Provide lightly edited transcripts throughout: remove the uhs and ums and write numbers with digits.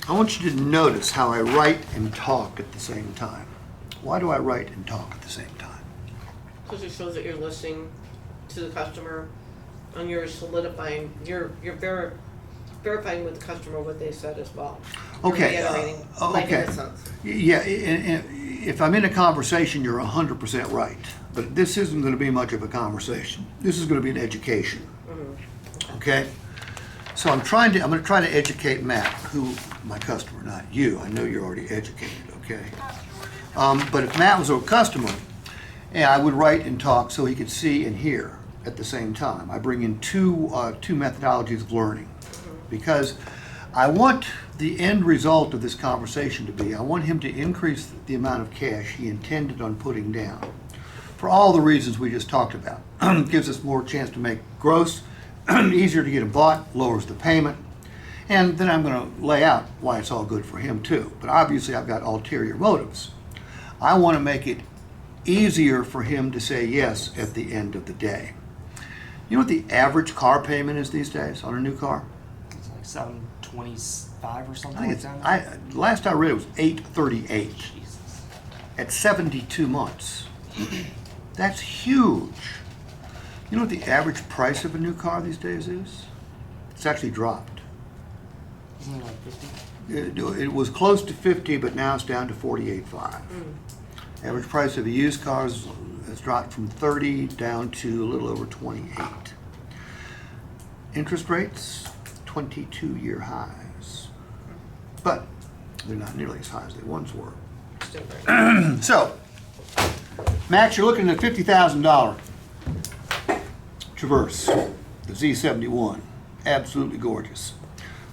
I want you to notice how I write and talk at the same time. Why do I write and talk at the same time? Because it shows that you're listening to the customer and you're solidifying, you're verifying with the customer what they said as well. You're Okay, reiterating, like in okay. a sense. Yeah, and if I'm in a conversation, you're 100% right. But this isn't going to be much of a conversation. This is going to be an education. Okay? So I'm going to try to educate Matt, who, my customer, not you. I know you're already educated, okay? But if Matt was a customer, I would write and talk so he could see and hear at the same time. I bring in two methodologies of learning because I want the end result of this conversation to be, I want him to increase the amount of cash he intended on putting down for all the reasons we just talked about. Gives us more chance to make gross, easier to get them bought, lowers the payment, and then I'm going to lay out why it's all good for him too. But obviously I've got ulterior motives. I want to make it easier for him to say yes at the end of the day. You know what the average car payment is these days on a new car? It's like 725 or I something think like it's, that. last I read it was 838 Jesus. at 72 months. That's huge. You know what the average price of a new car these days is? It's actually dropped. Isn't it like 50? It was close to 50, but now it's down to 48.5. Average price of a used car has dropped from 30 down to a little over 28. Interest rates, 22-year highs. But they're not nearly as high as they once were. Still very So, Max, you're looking at a $50,000 Traverse, the Z71. Absolutely gorgeous.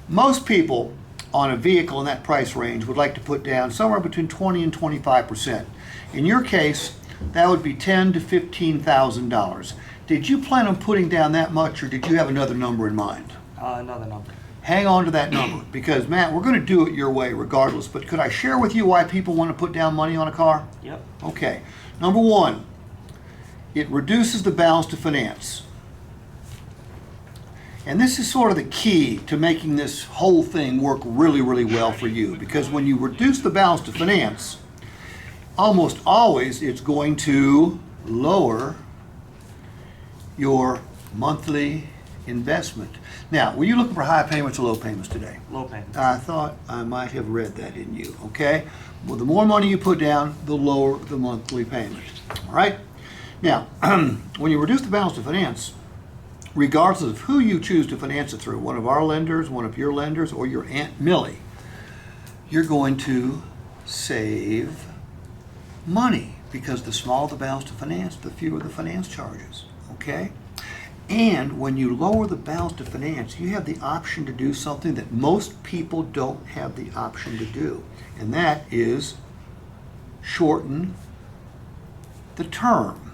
Most people on a vehicle in that price range would like to put down somewhere between 20 and 25%. In your case, that would be $10,000 to $15,000. Did you plan on putting down that much, or did you have another number in mind? Another number. Hang on to that number, because Matt, we're going to do it your way regardless, but could I share with you why people want to put down money on a car? Yep. Okay. Number one, it reduces the balance to finance. And this is sort of the key to making this whole thing work really, really well for you, because when you reduce the balance to finance, almost always it's going to lower your monthly investment. Now, were you looking for high payments or low payments today? Low payment. I thought I might have read that in you, okay? Well, the more money you put down, the lower the monthly payment, all right? Now, when you reduce the balance to finance, regardless of who you choose to finance it through, one of our lenders, one of your lenders, or your Aunt Millie, you're going to save money, because the smaller the balance to finance, the fewer the finance charges, okay? And when you lower the balance to finance, you have the option to do something that most people don't have the option to do, and that is shorten the term.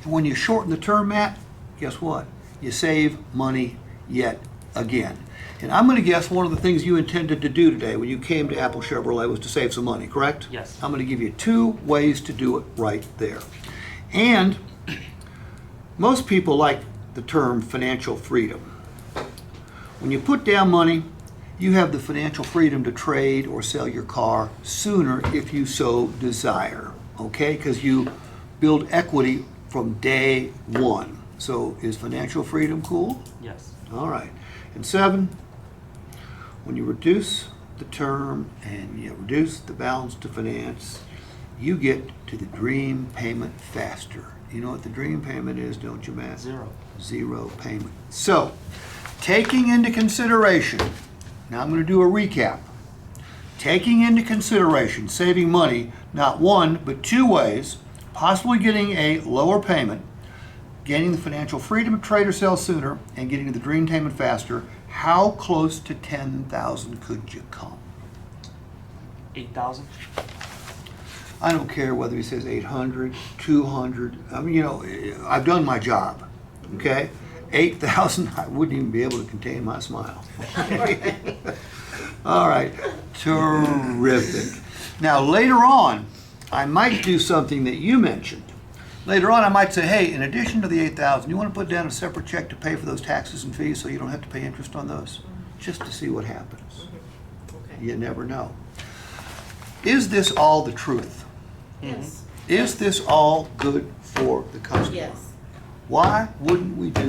And when you shorten the term, Matt, guess what? You save money yet again. And I'm going to guess one of the things you intended to do today when you came to Apple Chevrolet was to save some money, correct? Yes. I'm going to give you 2 ways to do it right there. And most people like the term financial freedom. When you put down money, you have the financial freedom to trade or sell your car sooner if you so desire, okay? Because you build equity from day one. So is financial freedom cool? Yes. All right. And 7, when you reduce the term and you reduce the balance to finance, you get to the dream payment faster. You know what the dream payment is, don't you, Matt? 0. 0 payment. So, taking into consideration, now I'm going to do a recap. Taking into consideration saving money, not one, but 2 ways, possibly getting a lower payment, gaining the financial freedom to trade or sell sooner, and getting to the dream payment faster, how close to 10,000 could you come? 8,000. I don't care whether he says 800, 200. I mean, you know, I've done my job, okay? 8,000, I wouldn't even be able to contain my smile. All right, terrific. Now, later on, I might do something that you mentioned. Later on, I might say, hey, in addition to the 8,000, you want to put down a separate check to pay for those taxes and fees so you don't have to pay interest on those? Just to see what happens. Okay. You never know. Is this all the truth? Yes. Is this all good for the customer? Yes. Why wouldn't we do